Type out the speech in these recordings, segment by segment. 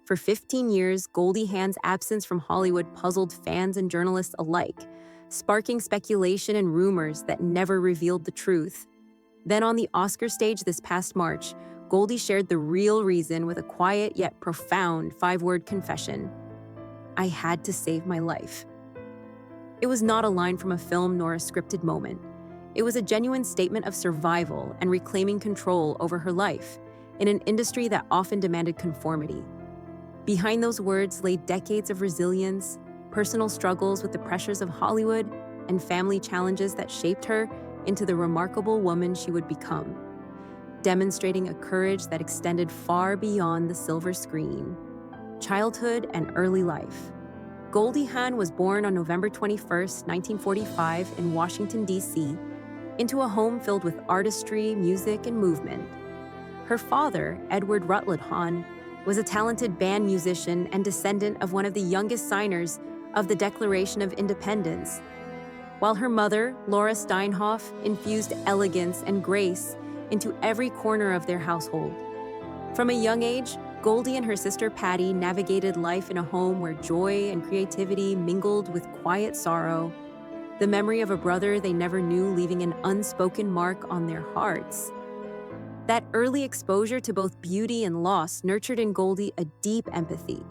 For 15 years, Goldie Hawn's absence from Hollywood puzzled fans and journalists alike, sparking speculation and rumors that never revealed the truth. Then on the Oscar stage this past March, Goldie shared the real reason with a quiet yet profound five-word confession. I had to save my life. It was not a line from a film nor a scripted moment. It was a genuine statement of survival and reclaiming control over her life in an industry that often demanded conformity. Behind those words lay decades of resilience, personal struggles with the pressures of Hollywood, and family challenges that shaped her into the remarkable woman she would become, demonstrating a courage that extended far beyond the silver screen. Childhood and early life. Goldie Hawn was born on November 21, 1945, in Washington, D.C., into a home filled with artistry, music, and movement. Her father, Edward Rutland Hawn, was a talented band musician and descendant of one of the youngest signers of the Declaration of Independence, while her mother, Laura Steinhoff, infused elegance and grace into every corner of their household. From a young age, Goldie and her sister Patty navigated life in a home where joy and creativity mingled with quiet sorrow, the memory of a brother they never knew leaving an unspoken mark on their hearts. That early exposure to both beauty and loss nurtured in Goldie a deep empathy,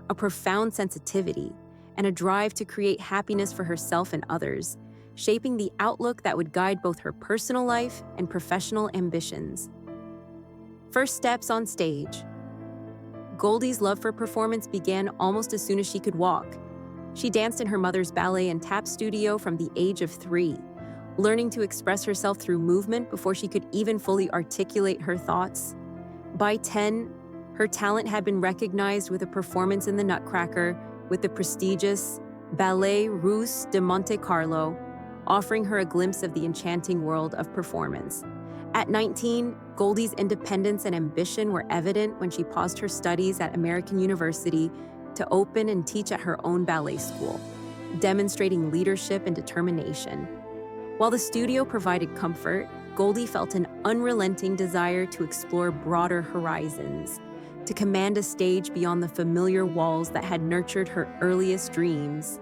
a profound sensitivity, and a drive to create happiness for herself and others, shaping the outlook that would guide both her personal life and professional ambitions. First steps on stage. Goldie's love for performance began almost as soon as she could walk. She danced in her mother's ballet and tap studio from the age of 3, learning to express herself through movement before she could even fully articulate her thoughts. By 10, her talent had been recognized with a performance in the Nutcracker with the prestigious Ballet Russe de Monte Carlo, offering her a glimpse of the enchanting world of performance. At 19, Goldie's independence and ambition were evident when she paused her studies at American University to open and teach at her own ballet school, demonstrating leadership and determination. While the studio provided comfort, Goldie felt an unrelenting desire to explore broader horizons, to command a stage beyond the familiar walls that had nurtured her earliest dreams.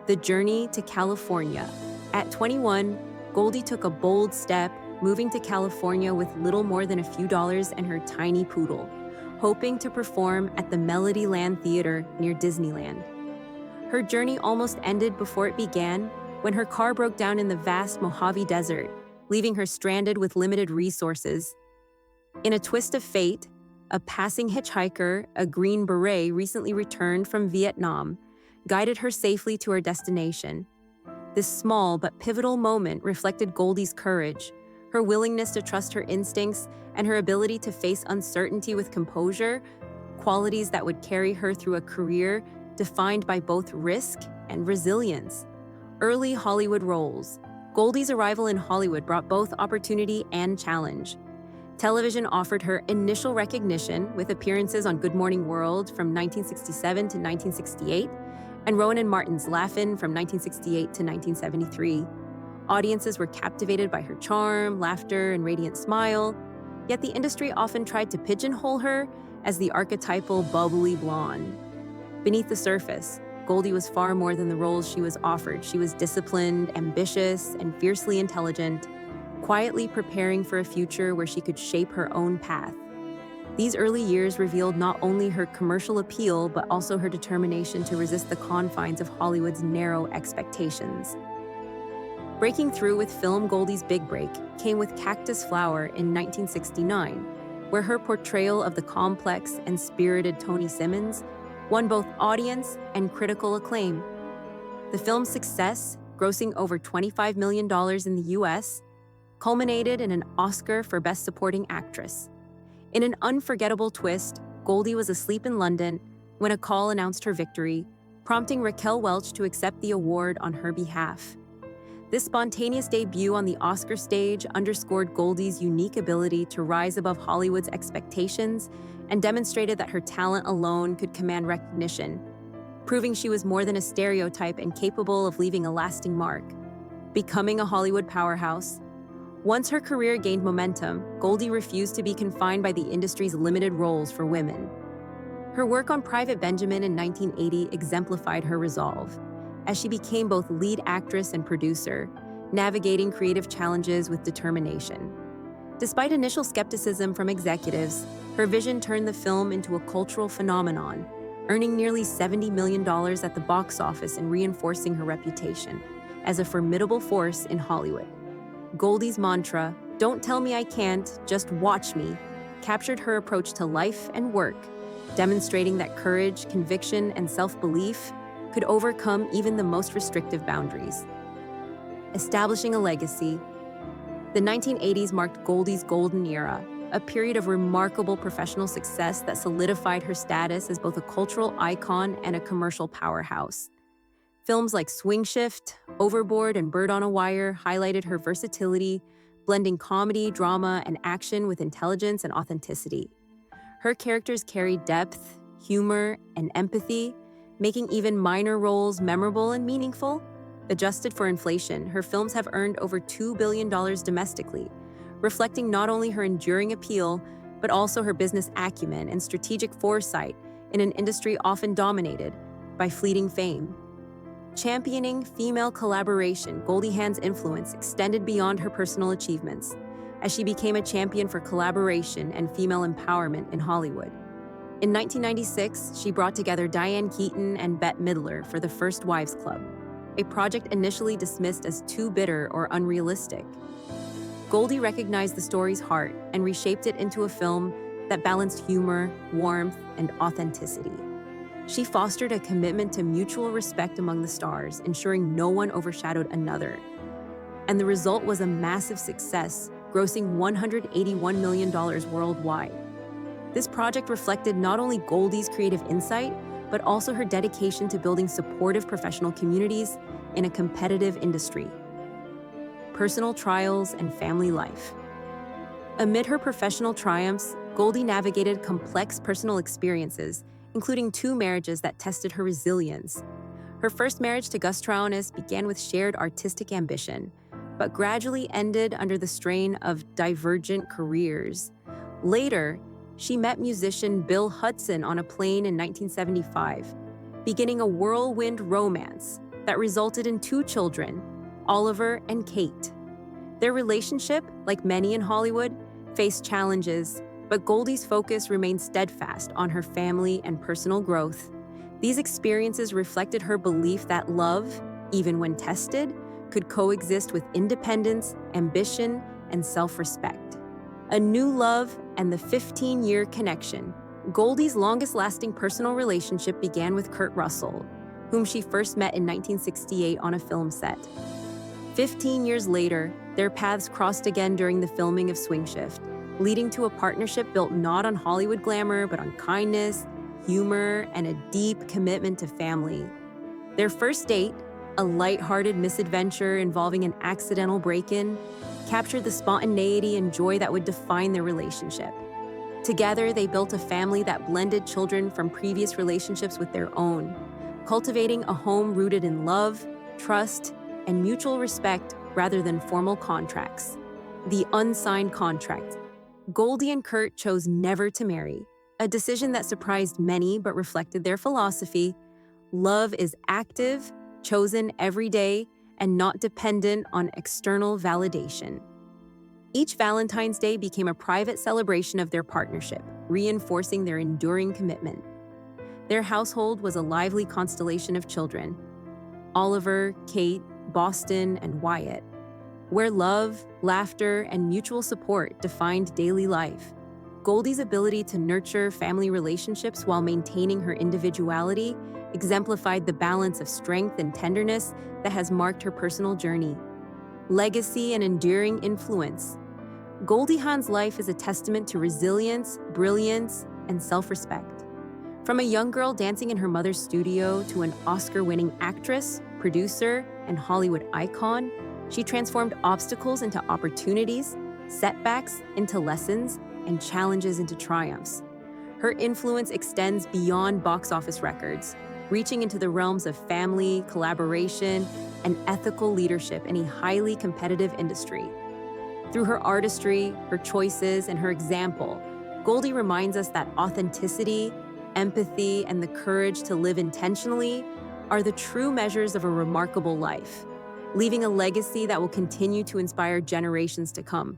The journey to California. At 21, Goldie took a bold step, moving to California with little more than a few dollars and her tiny poodle, hoping to perform at the Melodyland Theater near Disneyland. Her journey almost ended before it began when her car broke down in the vast Mojave Desert, leaving her stranded with limited resources. In a twist of fate, a passing hitchhiker, a Green Beret recently returned from Vietnam, guided her safely to her destination. This small but pivotal moment reflected Goldie's courage, her willingness to trust her instincts, and her ability to face uncertainty with composure, qualities that would carry her through a career defined by both risk and resilience. Early Hollywood roles. Goldie's arrival in Hollywood brought both opportunity and challenge. Television offered her initial recognition with appearances on Good Morning World from 1967 to 1968 and Rowan and Martin's Laugh-In from 1968 to 1973. Audiences were captivated by her charm, laughter, and radiant smile, yet the industry often tried to pigeonhole her as the archetypal bubbly blonde. Beneath the surface, Goldie was far more than the roles she was offered. She was disciplined, ambitious, and fiercely intelligent, quietly preparing for a future where she could shape her own path. These early years revealed not only her commercial appeal, but also her determination to resist the confines of Hollywood's narrow expectations. Breaking through with film, Goldie's big break came with Cactus Flower in 1969, where her portrayal of the complex and spirited Tony Simmons won both audience and critical acclaim. The film's success, grossing over $25 million in the US, culminated in an Oscar for Best Supporting Actress. In an unforgettable twist, Goldie was asleep in London when a call announced her victory, prompting Raquel Welch to accept the award on her behalf. This spontaneous debut on the Oscar stage underscored Goldie's unique ability to rise above Hollywood's expectations and demonstrated that her talent alone could command recognition, proving she was more than a stereotype and capable of leaving a lasting mark. Becoming a Hollywood powerhouse. Once her career gained momentum, Goldie refused to be confined by the industry's limited roles for women. Her work on Private Benjamin in 1980 exemplified her resolve, as she became both lead actress and producer, navigating creative challenges with determination. Despite initial skepticism from executives, her vision turned the film into a cultural phenomenon, earning nearly $70 million at the box office and reinforcing her reputation as a formidable force in Hollywood. Goldie's mantra, "Don't tell me I can't, just watch me," captured her approach to life and work, demonstrating that courage, conviction, and self-belief could overcome even the most restrictive boundaries. Establishing a legacy, the 1980s marked Goldie's golden era, a period of remarkable professional success that solidified her status as both a cultural icon and a commercial powerhouse. Films like Swing Shift, Overboard, and Bird on a Wire highlighted her versatility, blending comedy, drama, and action with intelligence and authenticity. Her characters carried depth, humor, and empathy, making even minor roles memorable and meaningful. Adjusted for inflation, her films have earned over $2 billion domestically, reflecting not only her enduring appeal, but also her business acumen and strategic foresight in an industry often dominated by fleeting fame. Championing female collaboration, Goldie Hawn's influence extended beyond her personal achievements, as she became a champion for collaboration and female empowerment in Hollywood. In 1996, she brought together Diane Keaton and Bette Midler for the First Wives Club, a project initially dismissed as too bitter or unrealistic. Goldie recognized the story's heart and reshaped it into a film that balanced humor, warmth, and authenticity. She fostered a commitment to mutual respect among the stars, ensuring no one overshadowed another. And the result was a massive success, grossing $181 million worldwide. This project reflected not only Goldie's creative insight, but also her dedication to building supportive professional communities in a competitive industry. Personal trials and family life. Amid her professional triumphs, Goldie navigated complex personal experiences, including 2 marriages that tested her resilience. Her first marriage to Gus Traunis began with shared artistic ambition, but gradually ended under the strain of divergent careers. Later, she met musician Bill Hudson on a plane in 1975, beginning a whirlwind romance that resulted in 2 children, Oliver and Kate. Their relationship, like many in Hollywood, faced challenges, but Goldie's focus remained steadfast on her family and personal growth. These experiences reflected her belief that love, even when tested, could coexist with independence, ambition, and self-respect. A new love and the 15-year connection. Goldie's longest-lasting personal relationship began with Kurt Russell, whom she first met in 1968 on a film set. 15 years later, their paths crossed again during the filming of Swing Shift, leading to a partnership built not on Hollywood glamour, but on kindness, humor, and a deep commitment to family. Their first date, a lighthearted misadventure involving an accidental break-in, captured the spontaneity and joy that would define their relationship. Together, they built a family that blended children from previous relationships with their own, cultivating a home rooted in love, trust, and mutual respect rather than formal contracts. The unsigned contract. Goldie and Kurt chose never to marry, a decision that surprised many but reflected their philosophy. Love is active, chosen every day, and not dependent on external validation. Each Valentine's Day became a private celebration of their partnership, reinforcing their enduring commitment. Their household was a lively constellation of children: Oliver, Kate, Boston, and Wyatt, where love, laughter, and mutual support defined daily life. Goldie's ability to nurture family relationships while maintaining her individuality exemplified the balance of strength and tenderness that has marked her personal journey. Legacy and enduring influence. Goldie Hawn's life is a testament to resilience, brilliance, and self-respect. From a young girl dancing in her mother's studio to an Oscar-winning actress, producer, and Hollywood icon, she transformed obstacles into opportunities, setbacks into lessons, and challenges into triumphs. Her influence extends beyond box office records, reaching into the realms of family, collaboration, and ethical leadership in a highly competitive industry. Through her artistry, her choices, and her example, Goldie reminds us that authenticity, empathy, and the courage to live intentionally are the true measures of a remarkable life, leaving a legacy that will continue to inspire generations to come.